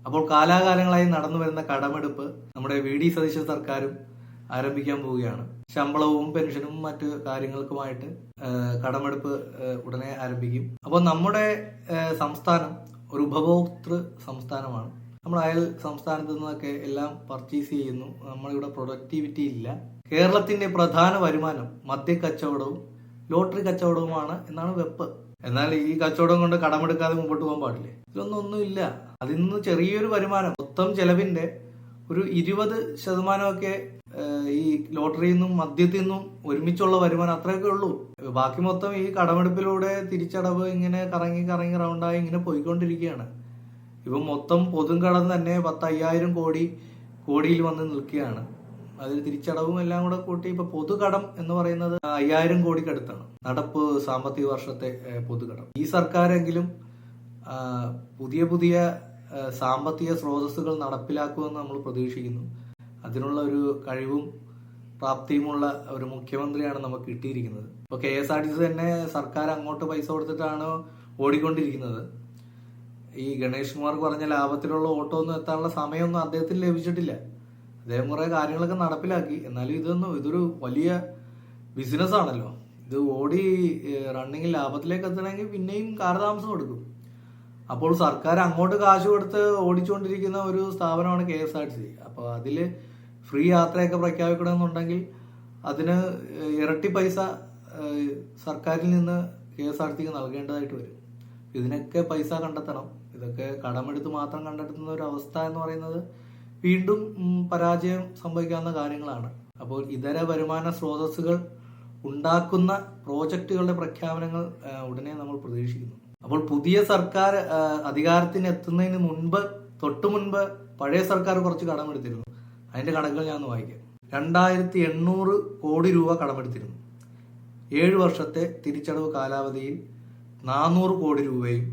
അപ്പോൾ കാലാകാലങ്ങളായി നടന്നു വരുന്ന കടമെടുപ്പ് നമ്മുടെ വി.ഡി. സതീശൻ സർക്കാരും ആരംഭിക്കാൻ പോവുകയാണ്. ശമ്പളവും പെൻഷനും മറ്റു കാര്യങ്ങൾക്കുമായിട്ട് കടമെടുപ്പ് ഉടനെ ആരംഭിക്കും. അപ്പോൾ നമ്മുടെ സംസ്ഥാനം ഒരു ഉപഭോക്തൃ സംസ്ഥാനമാണ്. നമ്മൾ അയൽ സംസ്ഥാനത്ത് നിന്നൊക്കെ എല്ലാം പർച്ചേസ് ചെയ്യുന്നു. നമ്മളിവിടെ പ്രൊഡക്ടിവിറ്റി ഇല്ല. കേരളത്തിന്റെ പ്രധാന വരുമാനം മദ്യക്കച്ചവടവും ലോട്ടറി കച്ചവടവുമാണ് എന്നാണ് വെപ്പ്. എന്നാൽ ഈ കച്ചവടം കൊണ്ട് കടമെടുക്കാതെ മുമ്പോട്ട് പോകാൻ പാടില്ലേ? ഒന്നുമില്ല. അതിൽ നിന്ന് ചെറിയൊരു വരുമാനം, മൊത്തം ചെലവിന്റെ ഒരു 20% ഈ ലോട്ടറിയിൽ നിന്നും മദ്യത്തിൽ നിന്നും ഒരുമിച്ചുള്ള വരുമാനം അത്രയൊക്കെ ഉള്ളൂ. ബാക്കി മൊത്തം ഈ കടമെടുപ്പിലൂടെ തിരിച്ചടവ് ഇങ്ങനെ കറങ്ങി കറങ്ങി റൗണ്ടായി ഇങ്ങനെ പോയിക്കൊണ്ടിരിക്കുകയാണ്. ഇപ്പം മൊത്തം പൊതുകടം തന്നെ 10,000 കോടിയിൽ വന്ന് നിൽക്കുകയാണ്. അതിൽ തിരിച്ചടവും എല്ലാം കൂടെ കൂട്ടി ഇപ്പൊ പൊതുകടം എന്ന് പറയുന്നത് 5,000 കോടിക്കടുത്താണ് നടപ്പ് സാമ്പത്തിക വർഷത്തെ പൊതുകടം. ഈ സർക്കാരെങ്കിലും പുതിയ സാമ്പത്തിക സ്രോതസ്സുകൾ നടപ്പിലാക്കുമെന്ന് നമ്മൾ പ്രതീക്ഷിക്കുന്നു. അതിനുള്ള ഒരു കഴിവും പ്രാപ്തിയുമുള്ള ഒരു മുഖ്യമന്ത്രിയാണ് നമുക്ക് കിട്ടിയിരിക്കുന്നത്. ഇപ്പൊ KSRTC തന്നെ സർക്കാർ അങ്ങോട്ട് പൈസ കൊടുത്തിട്ടാണ് ഓടിക്കൊണ്ടിരിക്കുന്നത്. ഈ ഗണേഷ് കുമാർ പറഞ്ഞ ലാഭത്തിലുള്ള ഓട്ടോ ഒന്നും എത്താനുള്ള സമയമൊന്നും അദ്ദേഹത്തിന് ലഭിച്ചിട്ടില്ല. അദ്ദേഹം കുറെ കാര്യങ്ങളൊക്കെ നടപ്പിലാക്കി. എന്നാലും ഇതൊരു വലിയ ബിസിനസ് ആണല്ലോ. ഇത് ഓടി റണ്ണിങ് ലാഭത്തിലേക്ക് എത്തണമെങ്കിൽ പിന്നെയും കാലതാമസം എടുക്കും. അപ്പോൾ സർക്കാർ അങ്ങോട്ട് കാശ് കൊടുത്ത് ഓടിച്ചുകൊണ്ടിരിക്കുന്ന ഒരു സ്ഥാപനമാണ് KSRTC. അപ്പോൾ അതില് ഫ്രീ യാത്രയൊക്കെ പ്രഖ്യാപിക്കണമെന്നുണ്ടെങ്കിൽ അതിന് ഇരട്ടി പൈസ സർക്കാരിൽ നിന്ന് KSRTCക്ക് നൽകേണ്ടതായിട്ട് വരും. ഇതിനൊക്കെ പൈസ കണ്ടെത്തണം. ഇതൊക്കെ കടമെടുത്ത് മാത്രം കണ്ടെത്തുന്ന ഒരു അവസ്ഥ എന്ന് പറയുന്നത് വീണ്ടും പരാജയം സംഭവിക്കാവുന്ന കാര്യങ്ങളാണ്. അപ്പോൾ ഇതര വരുമാന സ്രോതസ്സുകൾ ഉണ്ടാക്കുന്ന പ്രോജക്റ്റുകളുടെ പ്രഖ്യാപനങ്ങൾ ഉടനെ നമ്മൾ പ്രതീക്ഷിക്കുന്നു. അപ്പോൾ പുതിയ സർക്കാർ അധികാരത്തിന് എത്തുന്നതിന് തൊട്ടു മുൻപ് പഴയ സർക്കാർ കുറച്ച് കടമെടുത്തിരുന്നു. അതിന്റെ കണക്കുകൾ ഞാൻ ഒന്ന് വായിക്കാം. 2,800 കോടി രൂപ കടമെടുത്തിരുന്നു. 7 വർഷത്തെ തിരിച്ചടവ് കാലാവധിയിൽ 400 കോടി രൂപയും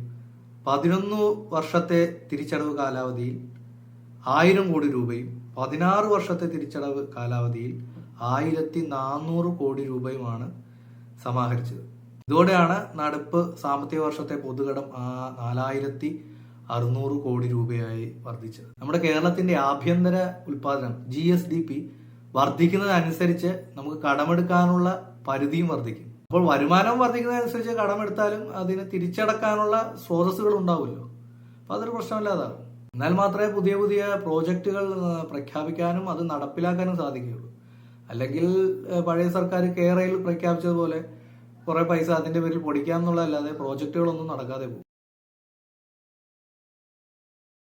11 വർഷത്തെ തിരിച്ചടവ് കാലാവധിയിൽ 1,000 കോടി രൂപയും 16 വർഷത്തെ തിരിച്ചടവ് കാലാവധിയിൽ 1,400 കോടി രൂപയുമാണ് സമാഹരിച്ചത്. ഇതോടെയാണ് നടപ്പ് സാമ്പത്തിക വർഷത്തെ പൊതുകടം 4,600 കോടി രൂപയായി വർദ്ധിച്ചത്. നമ്മുടെ കേരളത്തിന്റെ ആഭ്യന്തര ഉൽപാദനം GSDP വർദ്ധിക്കുന്നതനുസരിച്ച് നമുക്ക് കടമെടുക്കാനുള്ള പരിധിയും വർദ്ധിക്കും. അപ്പോൾ വരുമാനം വർദ്ധിക്കുന്നതനുസരിച്ച് കടമെടുത്താലും അതിന് തിരിച്ചടക്കാനുള്ള സ്രോതസ്സുകൾ ഉണ്ടാവുമല്ലോ. അപ്പൊ അതൊരു പ്രശ്നമില്ലാതാകും. എന്നാൽ മാത്രമേ പുതിയ പ്രോജക്റ്റുകൾ പ്രഖ്യാപിക്കാനും അത് നടപ്പിലാക്കാനും സാധിക്കുകയുള്ളൂ. അല്ലെങ്കിൽ പഴയ സർക്കാർ കേരളയിൽ പ്രഖ്യാപിച്ചതുപോലെ കുറെ പൈസ അതിന്റെ പേരിൽ പൊടിക്കാമെന്നുള്ളതല്ലാതെ പ്രോജക്റ്റുകളൊന്നും നടക്കാതെ പോകും.